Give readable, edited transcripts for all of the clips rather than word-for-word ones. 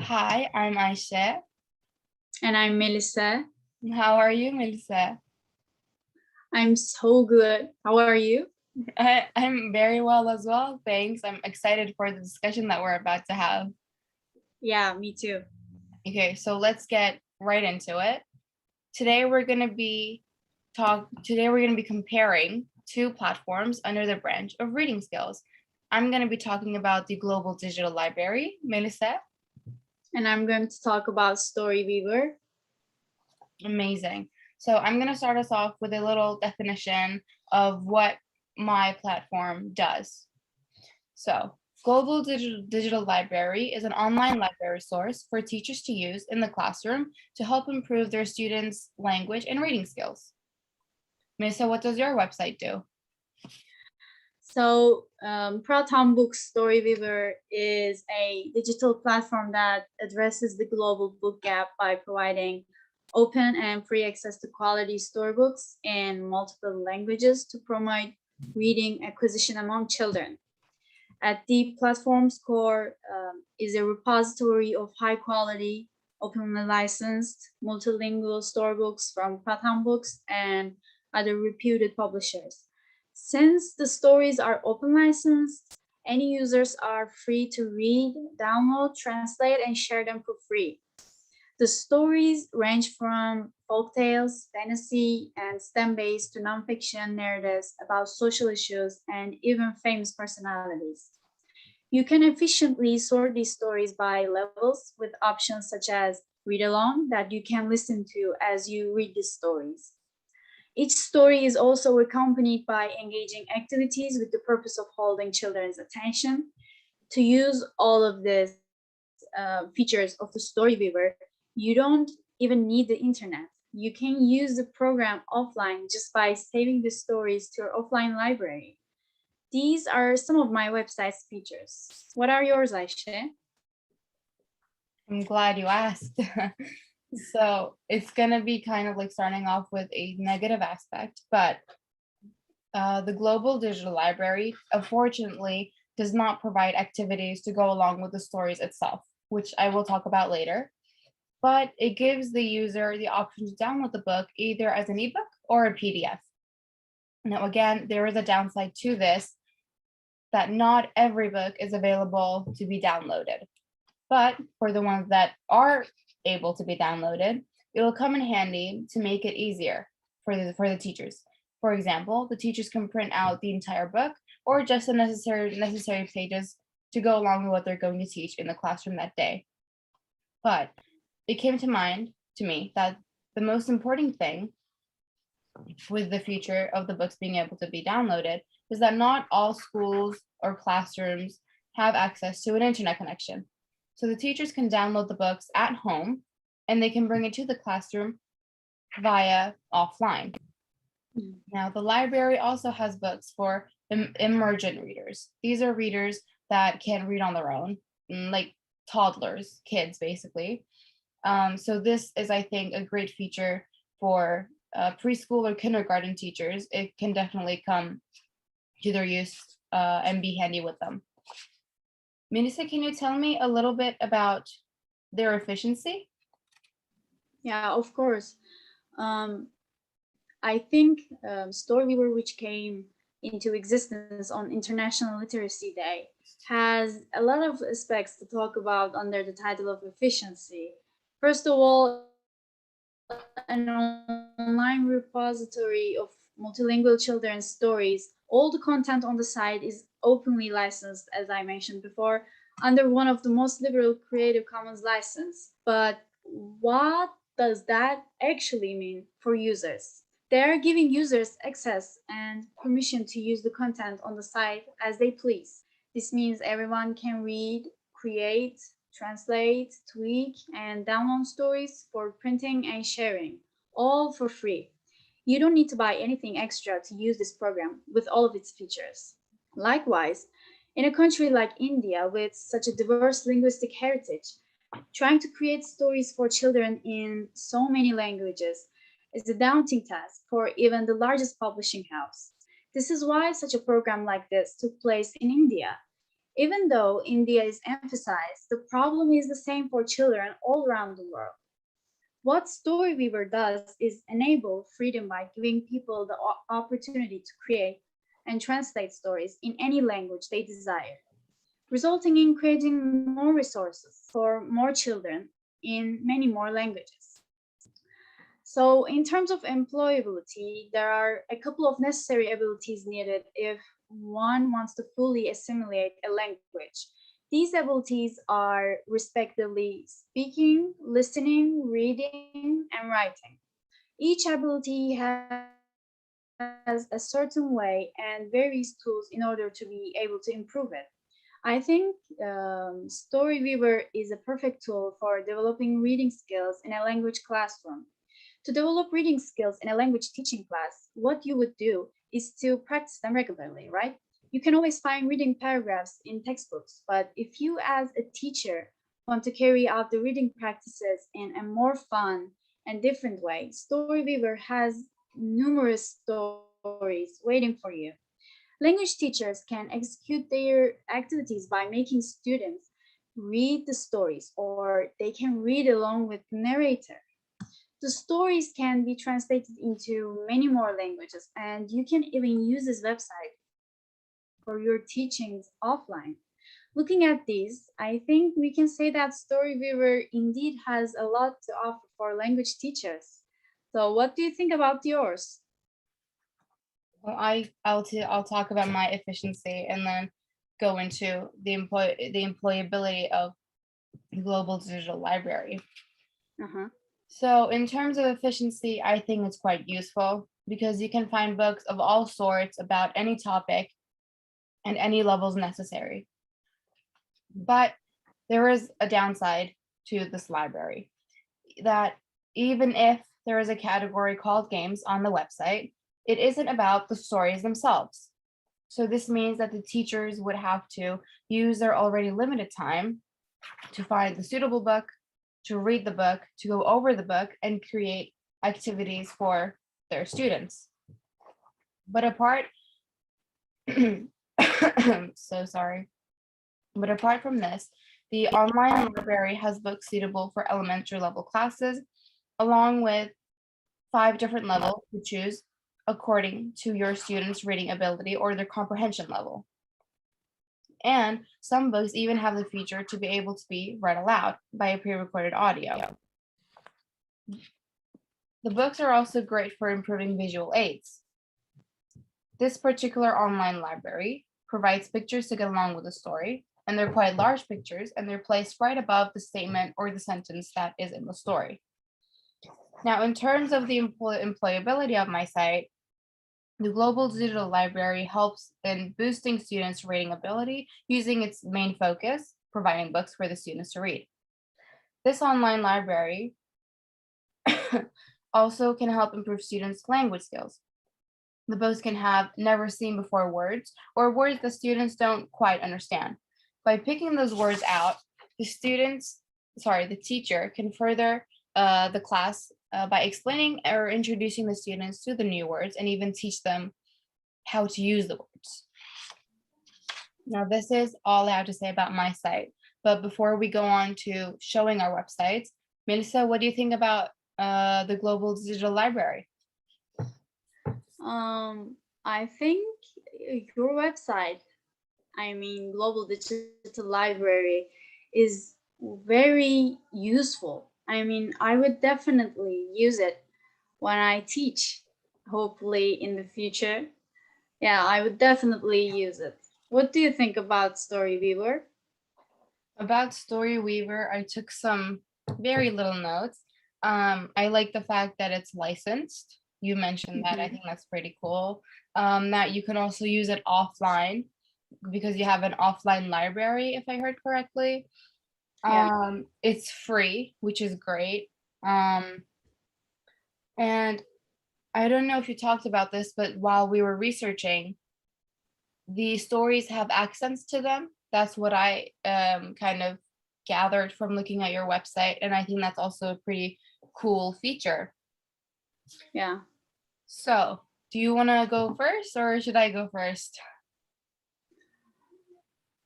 Hi, I'm Ayşe. And I'm Melise. How are you, Melise? I'm so good. How are you? I'm very well as well, thanks. I'm excited for the discussion that we're about to have. Yeah, me too. Okay, so let's get right into it. Today we're going to be comparing two platforms under the branch of reading skills. I'm going to be talking about the Global Digital Library, Melise. And I'm going to talk about StoryWeaver. Amazing. So I'm going to start us off with a little definition of what my platform does. So Global Digital Library is an online library source for teachers to use in the classroom to help improve their students' language and reading skills. Melissa, what does your website do? So Pratham Books StoryWeaver is a digital platform that addresses the global book gap by providing open and free access to quality storybooks in multiple languages to promote reading acquisition among children. At the platform's core is a repository of high quality, openly licensed, multilingual storybooks from Pratham Books and other reputed publishers. Since the stories are open licensed, any users are free to read, download, translate, and share them for free. The stories range from folktales, fantasy, and STEM-based to nonfiction narratives about social issues and even famous personalities. You can efficiently sort these stories by levels with options such as read along that you can listen to as you read the stories. Each story is also accompanied by engaging activities with the purpose of holding children's attention. To use all of these features of the StoryWeaver, you don't even need the internet. You can use the program offline just by saving the stories to your offline library. These are some of my website's features. What are yours, Ayşe? I'm glad you asked. So it's going to be kind of like starting off with a negative aspect, but the Global Digital Library, unfortunately, does not provide activities to go along with the stories itself, which I will talk about later. But it gives the user the option to download the book either as an ebook or a PDF. Now, again, there is a downside to this, that not every book is available to be downloaded. But for the ones that are able to be downloaded, it will come in handy to make it easier for the teachers. For example, the teachers can print out the entire book or just the necessary pages to go along with what they're going to teach in the classroom that day. But it came to me that the most important thing with the future of the books being able to be downloaded is that not all schools or classrooms have access to an internet connection. So the teachers can download the books at home and they can bring it to the classroom via offline. Now, the library also has books for emergent readers. These are readers that can read on their own, like toddlers, kids, basically. So this is, I think, a great feature for preschool or kindergarten teachers. It can definitely come to their use and be handy with them. Melissa, can you tell me a little bit about their efficiency? Yeah, of course. I think StoryWeaver, which came into existence on International Literacy Day, has a lot of aspects to talk about under the title of efficiency. First of all, an online repository of multilingual children's stories. All the content on the site is openly licensed, as I mentioned before, under one of the most liberal Creative Commons license. But what does that actually mean for users? They're giving users access and permission to use the content on the site as they please. This means everyone can read, create, translate, tweak, and download stories for printing and sharing, all for free. You don't need to buy anything extra to use this program with all of its features. Likewise, in a country like India with such a diverse linguistic heritage, trying to create stories for children in so many languages is a daunting task for even the largest publishing house. This is why such a program like this took place in India. Even though India is emphasized, the problem is the same for children all around the world. What StoryWeaver does is enable freedom by giving people the opportunity to create and translate stories in any language they desire, resulting in creating more resources for more children in many more languages. So in terms of employability, there are a couple of necessary abilities needed if one wants to fully assimilate a language. These abilities are respectively speaking, listening, reading, and writing. Each ability has a certain way and various tools in order to be able to improve it. I think StoryWeaver is a perfect tool for developing reading skills in a language classroom. To develop reading skills in a language teaching class, what you would do is to practice them regularly, right? You can always find reading paragraphs in textbooks, but if you as a teacher want to carry out the reading practices in a more fun and different way, StoryWeaver has numerous stories waiting for you. Language teachers can execute their activities by making students read the stories, or they can read along with the narrator. The stories can be translated into many more languages, and you can even use this website for your teachings offline. Looking at these, I think we can say that StoryWeaver indeed has a lot to offer for language teachers. So what do you think about yours? Well, I'll talk about my efficiency and then go into the employability of the global digital library. Uh-huh. So in terms of efficiency, I think it's quite useful because you can find books of all sorts about any topic and any levels necessary. But there is a downside to this library, that even if there is a category called games on the website, it isn't about the stories themselves. So this means that the teachers would have to use their already limited time to find the suitable book, to read the book, to go over the book, and create activities for their students. But apart, so sorry. But apart from this, the online library has books suitable for elementary level classes, along with 5 different levels to choose according to your students' reading ability or their comprehension level. And some books even have the feature to be able to be read aloud by a pre-recorded audio. The books are also great for improving visual aids. This particular online library provides pictures to go along with the story, and they're quite large pictures, and they're placed right above the statement or the sentence that is in the story. Now, in terms of the employability of my site, the Global Digital Library helps in boosting students' reading ability using its main focus, providing books for the students to read. This online library also can help improve students' language skills. The books can have never seen before words or words that students don't quite understand. By picking those words out, the teacher can further the class by explaining or introducing the students to the new words and even teach them how to use the words. Now, this is all I have to say about my site. But before we go on to showing our websites, Melissa, what do you think about the Global Digital Library? I think your website, I mean, Global Digital Library, is very useful. I mean, I would definitely use it when I teach, hopefully in the future. Yeah, I would definitely use it. What do you think about StoryWeaver? About StoryWeaver, I took some very little notes. I like the fact that it's licensed. You mentioned that. I think that's pretty cool. That you can also use it offline because you have an offline library, if I heard correctly. Yeah. It's free, which is great. And I don't know if you talked about this, but while we were researching, the stories have accents to them. That's what I kind of gathered from looking at your website, and I think that's also a pretty cool feature. Yeah. So, do you want to go first, or should I go first?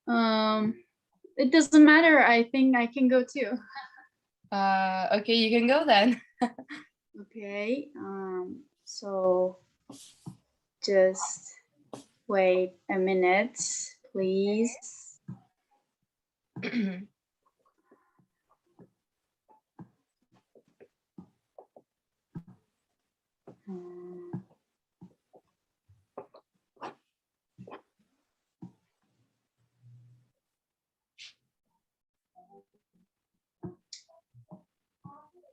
It doesn't matter. I think I can go too. Okay, you can go then. Okay. So just wait a minute, please.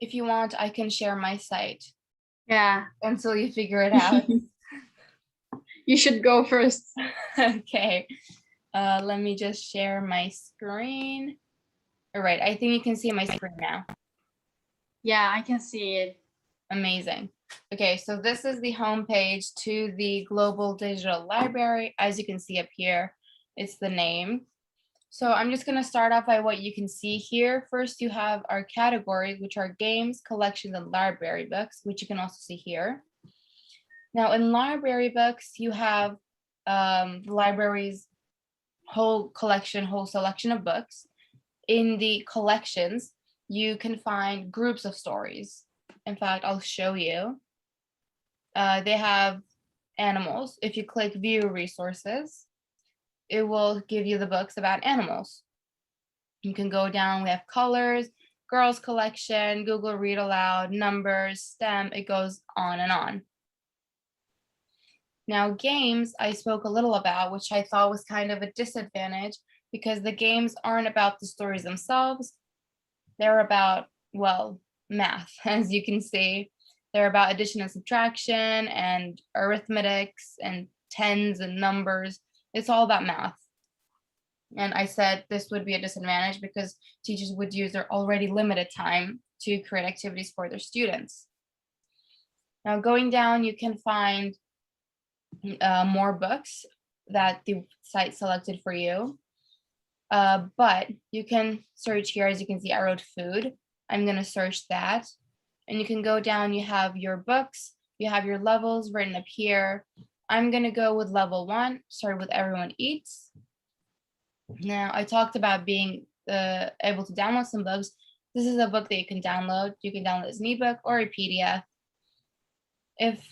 If you want, I can share my site Yeah, until you figure it out. you should go first. Okay, let me just share my screen. All right, I think you can see my screen now. Yeah, I can see it. Amazing. Okay, so this is the homepage to the Global Digital Library. As you can see up here, it's the name. So I'm just going to start off by what you can see here. First, you have our categories, which are games, collections, and library books, which you can also see here. Now, in library books, you have the library's whole collection, whole selection of books. In the collections, you can find groups of stories. In fact, I'll show you. They have animals. If you click view resources, it will give you the books about animals. You can go down, we have colors, girls collection, Google Read Aloud, numbers, STEM, it goes on and on. Now games, I spoke a little about, which I thought was kind of a disadvantage because the games aren't about the stories themselves. They're about, well, math, as you can see. They're about addition and subtraction and arithmetics and tens and numbers. It's all about math. And I said this would be a disadvantage because teachers would use their already limited time to create activities for their students. Now going down, you can find more books that the site selected for you. But you can search here. As you can see, I wrote food. I'm going to search that. And you can go down, you have your books, you have your levels written up here. I'm going to go with level 1, start with Everyone Eats. Now, I talked about being able to download some books. This is a book that you can download. You can download as an ebook or a PDF. If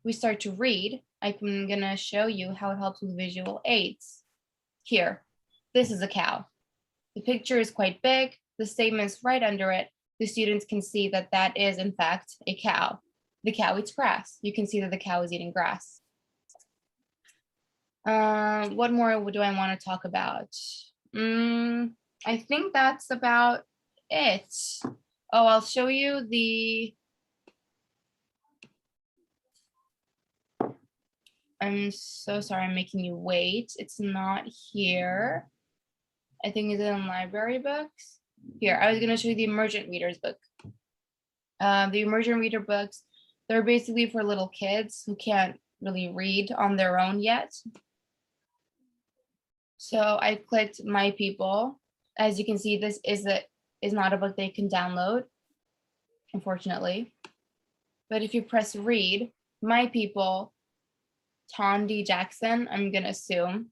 we start to read, I'm going to show you how it helps with visual aids. Here, this is a cow. The picture is quite big. The statement's right under it. The students can see that that is, in fact, a cow. The cow eats grass. You can see that the cow is eating grass. What more do I want to talk about? I think that's about it. Oh, I'll show you the... I'm so sorry I'm making you wait. It's not here. I think it's in library books. Here, I was going to show you the Emergent Readers book. The Emergent Reader books, they're basically for little kids who can't really read on their own yet. So I clicked My People. As you can see, this is not a book they can download, unfortunately. But if you press read, My People, Tondi Jackson, I'm going to assume.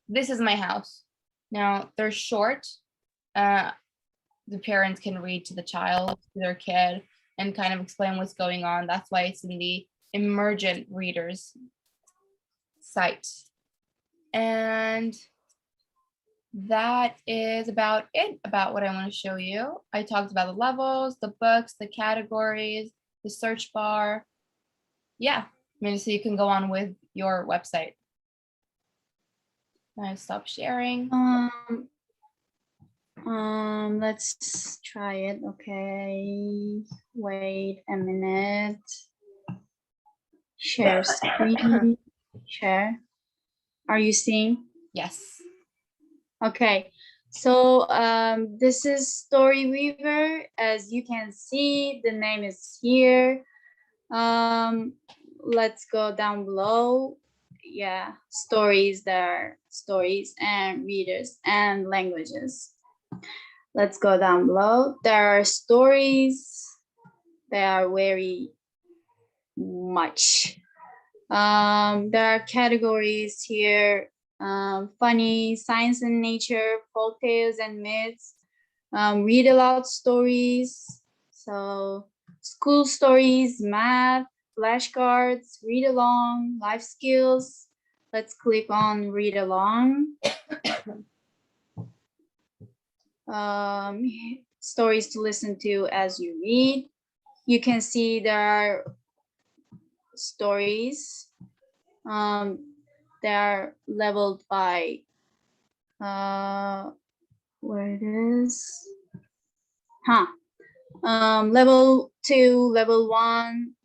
This is my house. Now, they're short. The parents can read to the child, to their kid, and kind of explain what's going on. That's why it's in the Emergent Readers site. And that is about it, about what I want to show you. I talked about the levels, the books, the categories, the search bar. Yeah, so you can go on with your website. I stop sharing. Let's try it. Okay, wait a minute. Share screen. Share. Are you seeing? Yes. Okay, so this is StoryWeaver. As you can see, the name is here. Let's go down below. Yeah, stories, there are stories and readers and languages. Let's go down below. There are stories. They are very much. There are categories here. funny, science and nature, folk tales and myths, read aloud stories, so school stories, math, flashcards, read along, life skills. Let's click on read along. Stories to listen to as you read. You can see there are stories. They are leveled by where it is. Level 2, level 1.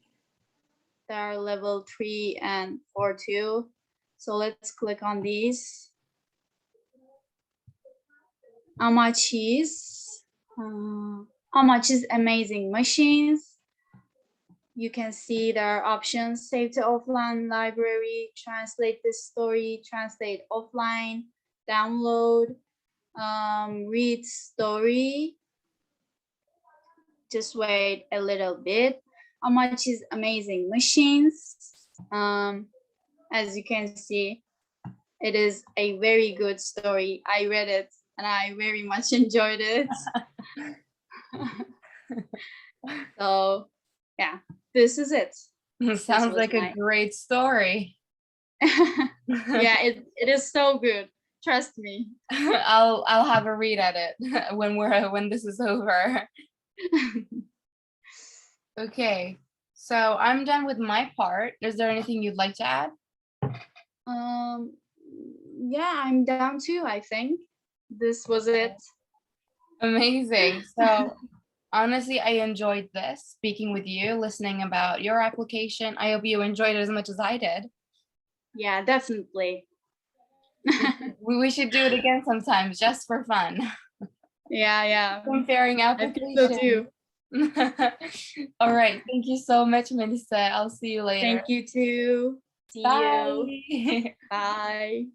There are level 3 and 4 too. So let's click on these. How much is amazing machines? You can see there are options: save to offline library, translate this story, translate offline, download, read story. Just wait a little bit. How much is amazing machines? As you can see, it is a very good story. I read it and I very much enjoyed it. So yeah, this is it. Sounds like a great story. Yeah, it is so good. Trust me. I'll have a read at it when this is over. Okay, so I'm done with my part. Is there anything you'd like to add? Yeah, I'm down too, I think. This was it. Amazing. So honestly, I enjoyed this, speaking with you, listening about your application. I hope you enjoyed it as much as I did. Yeah, definitely. We should do it again sometimes, just for fun. Yeah. Comparing applications. I think so too. All right. Thank you so much, Melise. I'll see you later. Thank you too. See Bye. you. Bye.